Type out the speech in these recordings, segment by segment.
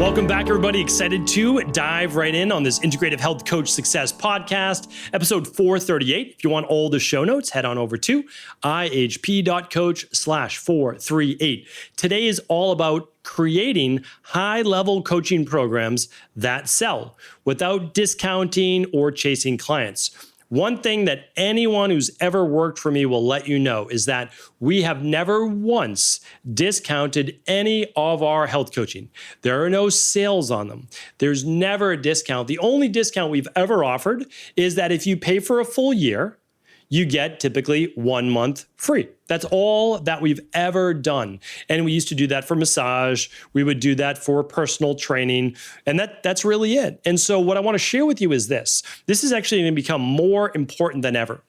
Welcome back, everybody. Excited to dive right in on this Integrative Health Coach Success Podcast, episode 438. If you want all the show notes, head on over to ihp.coach/438. Today is all about creating high-level coaching programs that sell without discounting or chasing clients. One thing that anyone who's ever worked for me will let you know is that we have never once discounted any of our health coaching. There are no sales on them. There's never a discount. The only discount we've ever offered is that if you pay for a full year, you get typically 1 month free. That's all that we've ever done. And we used to do that for massage. We would do that for personal training. And that's really it. And so what I want to share with you is this. This is actually going to become more important than ever,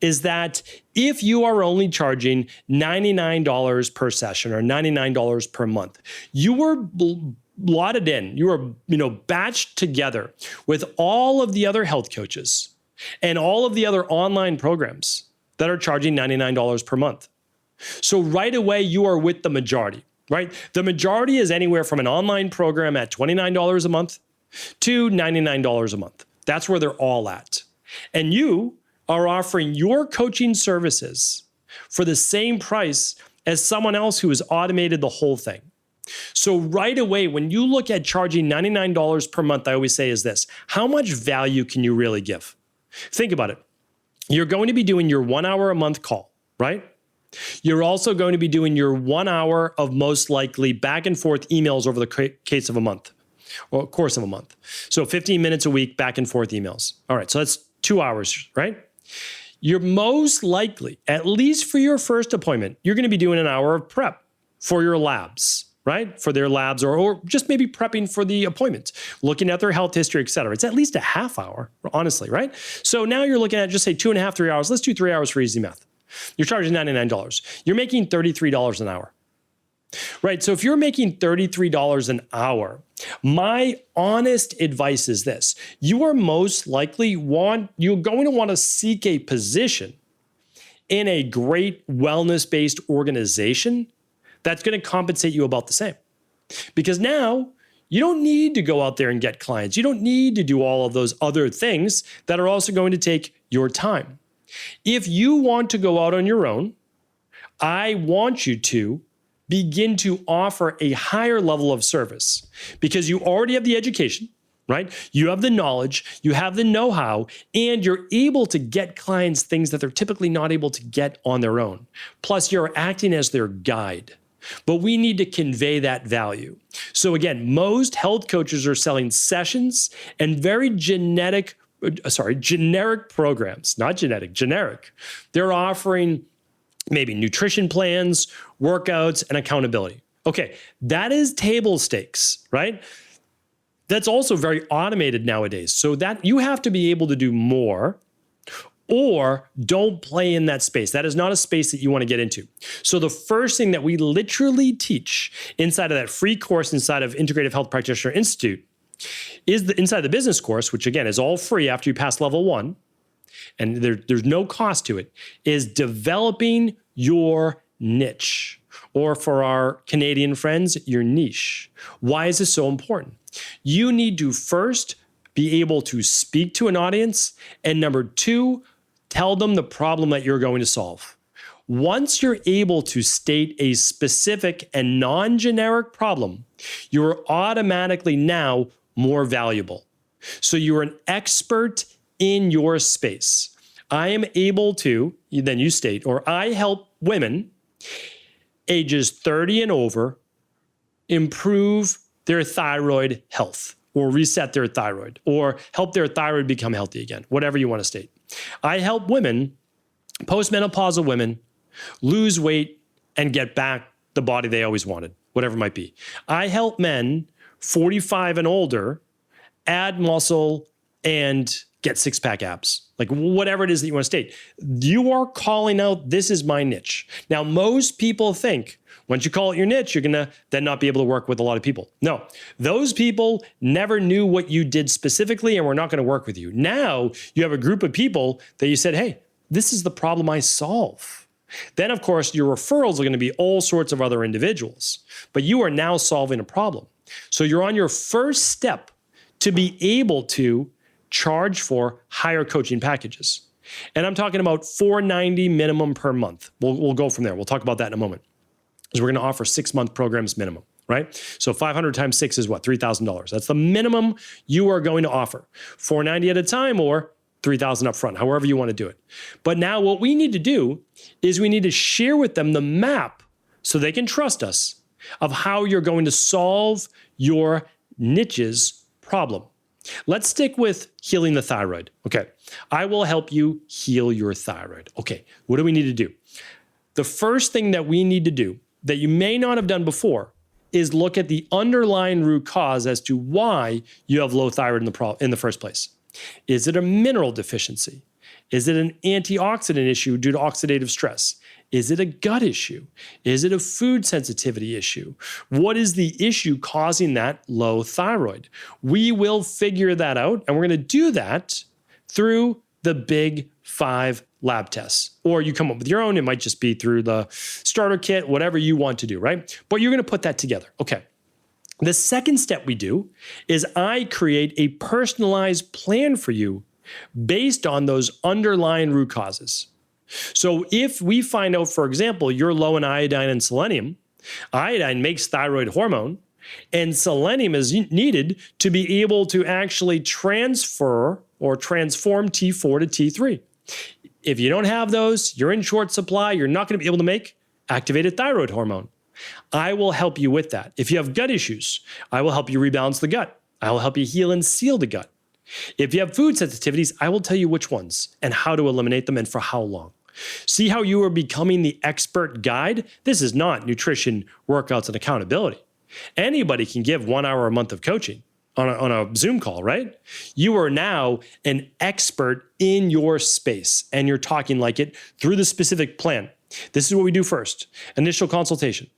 is that if you are only charging $99 per session or $99 per month, you were blotted in, you were, batched together with all of the other health coaches and all of the other online programs that are charging $99 per month. So right away, you are with the majority, right? The majority is anywhere from an online program at $29 a month to $99 a month. That's where they're all at. And you are offering your coaching services for the same price as someone else who has automated the whole thing. So right away, when you look at charging $99 per month, I always say is this: how much value can you really give? Think about it. You're going to be doing your 1 hour a month call, right? You're also going to be doing your 1 hour of most likely back and forth emails over the case of a month or course of a month. So 15 minutes a week, back and forth emails. All right. So that's 2 hours, right? You're most likely, at least for your first appointment, you're going to be doing an hour of prep for your labs, right? For their labs or just maybe prepping for the appointment, looking at their health history, et cetera. It's at least a half hour, honestly, right? So now you're looking at just say 2.5, 3 hours. Let's do 3 hours for easy math. You're charging $99. You're making $33 an hour, right? So if you're making $33 an hour, my honest advice is this: you are most likely you're going to want to seek a position in a great wellness-based organization that's going to compensate you about the same. Because now you don't need to go out there and get clients. You don't need to do all of those other things that are also going to take your time. If you want to go out on your own, I want you to begin to offer a higher level of service because you already have the education, right? You have the knowledge, you have the know-how, and you're able to get clients things that they're typically not able to get on their own. Plus, you're acting as their guide. But we need to convey that value. So again, most health coaches are selling sessions and very generic programs, not genetic, generic. They're offering maybe nutrition plans, workouts, and accountability. Okay, that is table stakes, right? That's also very automated nowadays. So that you have to be able to do more, or don't play in that space. That is not a space that you want to get into. So the first thing that we literally teach inside of that free course inside of Integrative Health Practitioner Institute is inside the business course, which again is all free after you pass level 1, and there's no cost to it, is developing your niche, or for our Canadian friends, your niche. Why is this so important? You need to first be able to speak to an audience, and number 2, tell them the problem that you're going to solve. Once you're able to state a specific and non-generic problem, you're automatically now more valuable. So you're an expert in your space. I am able to, then you state, or I help women ages 30 and over improve their thyroid health, or reset their thyroid, or help their thyroid become healthy again, whatever you want to state. I help women, postmenopausal women, lose weight and get back the body they always wanted, whatever it might be. I help men 45 and older add muscle and get six-pack abs, like whatever it is that you want to state. You are calling out, this is my niche. Now, most people think once you call it your niche, you're going to then not be able to work with a lot of people. No, those people never knew what you did specifically and were not going to work with you. Now you have a group of people that you said, hey, this is the problem I solve. Then, of course, your referrals are going to be all sorts of other individuals, but you are now solving a problem. So you're on your first step to be able to charge for higher coaching packages. And I'm talking about $490 minimum per month. We'll go from there. We'll talk about that in a moment. Because we're going to offer 6-month programs minimum, right? So 500 times 6 is what? $3,000. That's the minimum you are going to offer. $490 at a time or $3,000 up front, however you want to do it. But now what we need to do is we need to share with them the map so they can trust us of how you're going to solve your niche's problem. Let's stick with healing the thyroid. Okay, I will help you heal your thyroid. Okay, what do we need to do? The first thing that we need to do that you may not have done before is look at the underlying root cause as to why you have low thyroid in the first place. Is it a mineral deficiency? Is it an antioxidant issue due to oxidative stress? Is it a gut issue? Is it a food sensitivity issue? What is the issue causing that low thyroid? We will figure that out, and we're going to do that through the big 5 lab tests. Or you come up with your own. It might just be through the starter kit, whatever you want to do, right? But you're going to put that together. Okay. The second step we do is I create a personalized plan for you based on those underlying root causes. So if we find out, for example, you're low in iodine and selenium, iodine makes thyroid hormone, and selenium is needed to be able to actually transfer or transform T4 to T3. If you don't have those, you're in short supply, you're not going to be able to make activated thyroid hormone. I will help you with that. If you have gut issues, I will help you rebalance the gut. I will help you heal and seal the gut. If you have food sensitivities, I will tell you which ones and how to eliminate them and for how long. See how you are becoming the expert guide? This is not nutrition, workouts, and accountability. Anybody can give 1 hour a month of coaching on a Zoom call, right? You are now an expert in your space, and you're talking like it through the specific plan. This is what we do first. Initial consultation,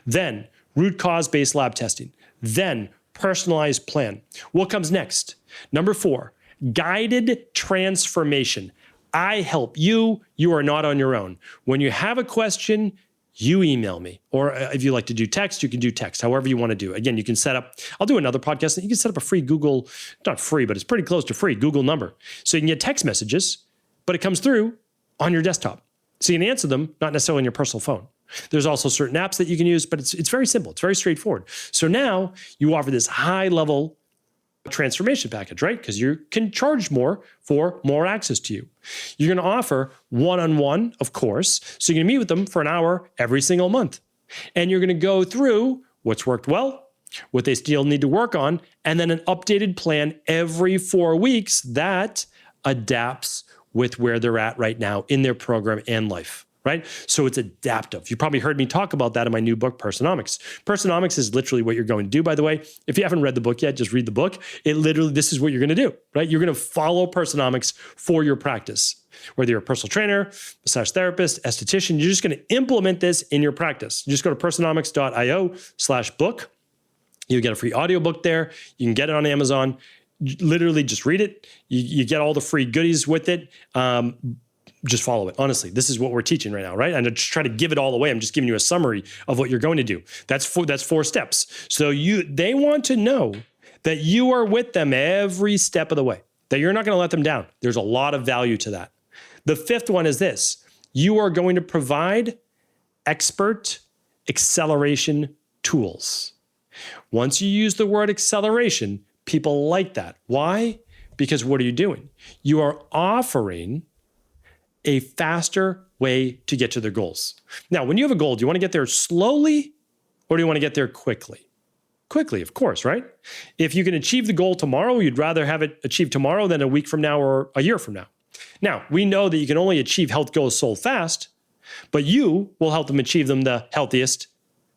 then root cause-based lab testing, then personalized plan. What comes next? Number 4, guided transformation. I help you. You are not on your own. When you have a question, you email me. Or if you like to do text, you can do text, however you want to do. Again, you can set up, I'll do another podcast. You can set up a free Google, not free, but it's pretty close to free, Google number. So you can get text messages, but it comes through on your desktop. So you can answer them, not necessarily on your personal phone. There's also certain apps that you can use, but it's very simple. It's very straightforward. So now you offer this high-level transformation package, right? Because you can charge more for more access to you. You're going to offer one-on-one, of course. So you're going to meet with them for an hour every single month. And you're going to go through what's worked well, what they still need to work on, and then an updated plan every 4 weeks that adapts with where they're at right now in their program and life. Right? So it's adaptive. You probably heard me talk about that in my new book, Personomics. Personomics is literally what you're going to do, by the way. If you haven't read the book yet, just read the book. This is what you're going to do, right? You're going to follow Personomics for your practice. Whether you're a personal trainer, massage therapist, esthetician, you're just going to implement this in your practice. You just go to personomics.io/book. You get a free audiobook there. You can get it on Amazon. Literally just read it. You get all the free goodies with it. Just follow it. Honestly, this is what we're teaching right now, right? And to try to give it all away, I'm just giving you a summary of what you're going to do. That's 4 steps. So they want to know that you are with them every step of the way, that you're not going to let them down. There's a lot of value to that. The 5th one is this. You are going to provide expert acceleration tools. Once you use the word acceleration, people like that. Why? Because what are you doing? You are offering a faster way to get to their goals. Now, when you have a goal, do you want to get there slowly or do you want to get there quickly? Quickly, of course, right? If you can achieve the goal tomorrow, you'd rather have it achieved tomorrow than a week from now or a year from now. Now, we know that you can only achieve health goals so fast, but you will help them achieve them the healthiest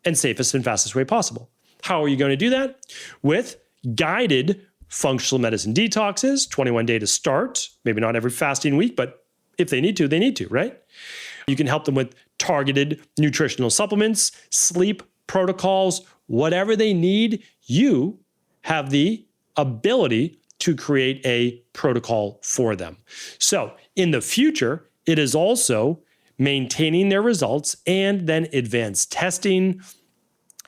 and safest and fastest way possible. How are you going to do that? With guided functional medicine detoxes, 21 day to start, maybe not every fasting week, but if they need to, right? You can help them with targeted nutritional supplements, sleep protocols, whatever they need. You have the ability to create a protocol for them. So in the future, it is also maintaining their results and then advanced testing,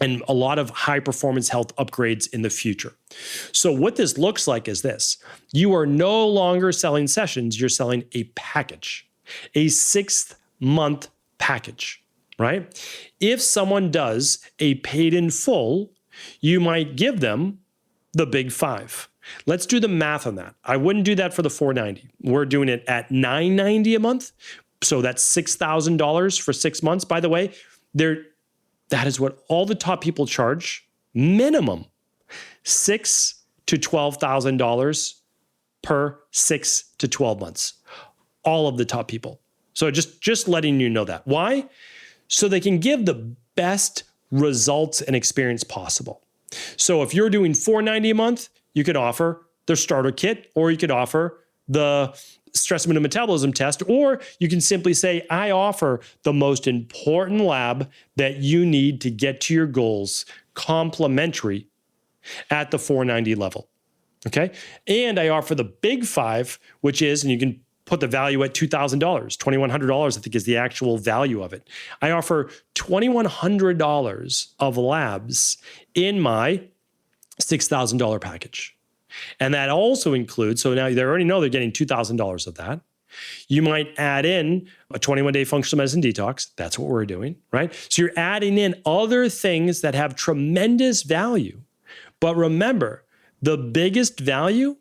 and a lot of high performance health upgrades in the future. So what this looks like is this. You are no longer selling sessions, you're selling a package, a 6-month package, right? If someone does a paid in full, you might give them the big 5. Let's do the math on that. I wouldn't do that for the $490. We're doing it at $990 a month. So that's $6,000 for 6 months. By the way, that is what all the top people charge, minimum $6,000 to $12,000 per 6 to 12 months. All of the top people. So just letting you know that. Why? So they can give the best results and experience possible. So if you're doing $490 a month, you could offer the starter kit, or you could offer the stress and metabolism test, or you can simply say, I offer the most important lab that you need to get to your goals, complimentary at the $490 level. Okay. And I offer the big 5, which is, and you can put the value at $2,000, $2,100, I think is the actual value of it. I offer $2,100 of labs in my $6,000 package. And that also includes, so now they already know they're getting $2,000 of that. You might add in a 21-day functional medicine detox. That's what we're doing, right? So you're adding in other things that have tremendous value. But remember, the biggest value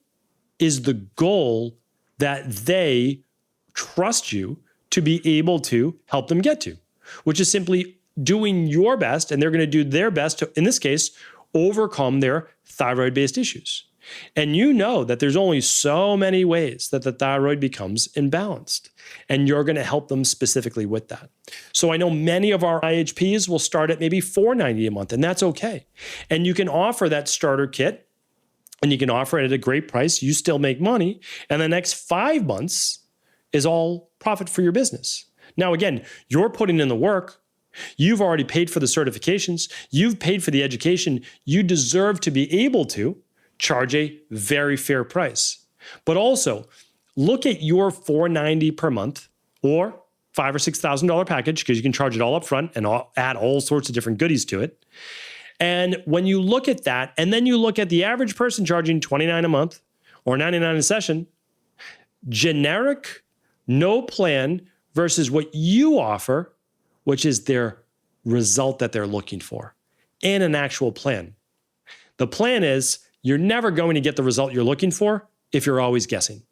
is the goal that they trust you to be able to help them get to, which is simply doing your best, and they're going to do their best to, in this case, overcome their thyroid-based issues. And you know that there's only so many ways that the thyroid becomes imbalanced, and you're going to help them specifically with that. So I know many of our IHPs will start at maybe $490 a month, and that's okay. And you can offer that starter kit, and you can offer it at a great price. You still make money, and the next 5 months is all profit for your business. Now, again, you're putting in the work. You've already paid for the certifications. You've paid for the education. You deserve to be able to charge a very fair price. But also, look at your $490 per month or $5,000 or $6,000 package, because you can charge it all up front and add all sorts of different goodies to it. And when you look at that, and then you look at the average person charging $29 a month or $99 a session, generic, no plan versus what you offer, which is their result that they're looking for, and an actual plan. The plan is you're never going to get the result you're looking for if you're always guessing.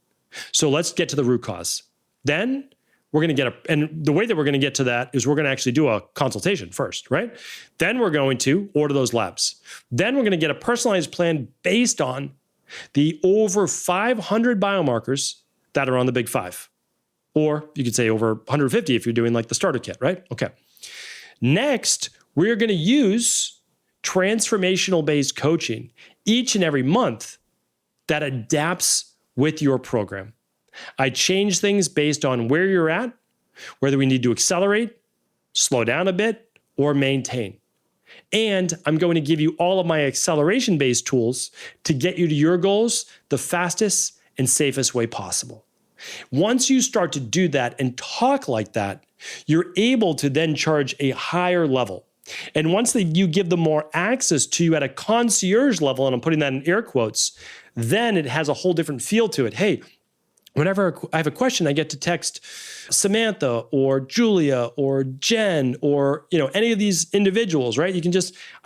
So let's get to the root cause. Then we're going to and the way that we're going to get to that is we're going to actually do a consultation first, right? Then we're going to order those labs. Then we're going to get a personalized plan based on the over 500 biomarkers that are on the big 5. Or you could say over 150 if you're doing like the starter kit, right? Okay. Next, we're going to use transformational-based coaching each and every month that adapts with your program. I change things based on where you're at, whether we need to accelerate, slow down a bit, or maintain. And I'm going to give you all of my acceleration-based tools to get you to your goals the fastest and safest way possible. Once you start to do that and talk like that, you're able to then charge a higher level. And once you give them more access to you at a concierge level, and I'm putting that in air quotes, then it has a whole different feel to it. Hey, whenever I have a question, I get to text Samantha or Julia or Jen or any of these individuals, right?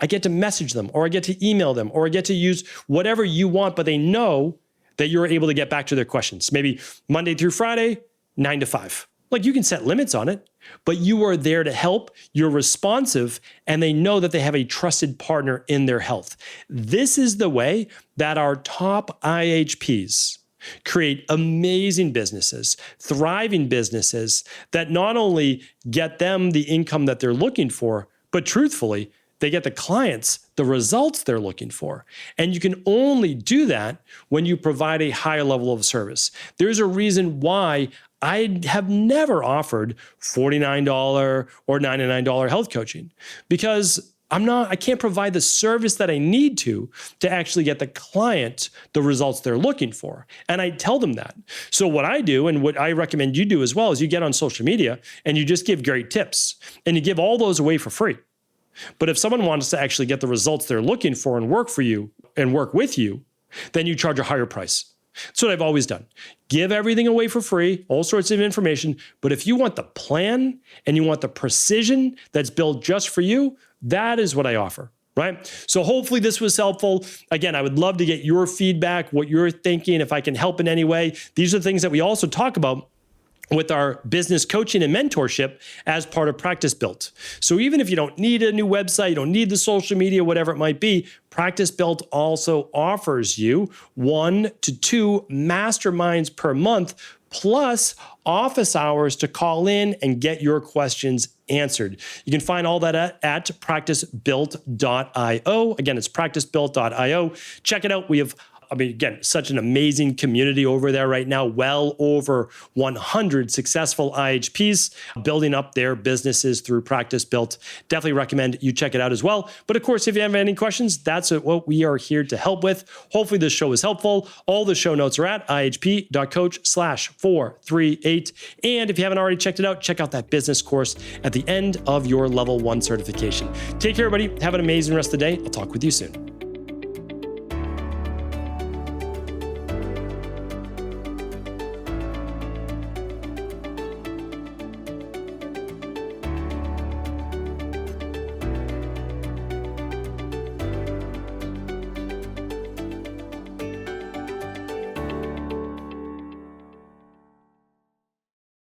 I get to message them, or I get to email them, or I get to use whatever you want, but they know that you're able to get back to their questions. Maybe Monday through Friday, 9 to 5. Like, you can set limits on it, but you are there to help, you're responsive, and they know that they have a trusted partner in their health. This is the way that our top IHPs create amazing businesses, thriving businesses that not only get them the income that they're looking for, but truthfully, they get the clients the results they're looking for. And you can only do that when you provide a higher level of service. There's a reason why I have never offered $49 or $99 health coaching, because I can't provide the service that I need to actually get the client the results they're looking for. And I tell them that. So what I do, and what I recommend you do as well, is you get on social media and you just give great tips, and you give all those away for free. But if someone wants to actually get the results they're looking for and work for you and work with you, then you charge a higher price. That's what I've always done. Give everything away for free, all sorts of information. But if you want the plan and you want the precision that's built just for you, that is what I offer, right? So hopefully this was helpful. Again, I would love to get your feedback, what you're thinking, if I can help in any way. These are the things that we also talk about with our business coaching and mentorship as part of Practice Built. So even if you don't need a new website, you don't need the social media, whatever it might be, Practice Built also offers you 1 to 2 masterminds per month, plus office hours to call in and get your questions answered. You can find all that at practicebuilt.io. Again, it's practicebuilt.io. Check it out. We have again, such an amazing community over there right now, well over 100 successful IHPs building up their businesses through Practice Built. Definitely recommend you check it out as well. But of course, if you have any questions, that's what we are here to help with. Hopefully this show is helpful. All the show notes are at ihp.coach/438. And if you haven't already checked it out, check out that business course at the end of your level 1 certification. Take care, everybody. Have an amazing rest of the day. I'll talk with you soon.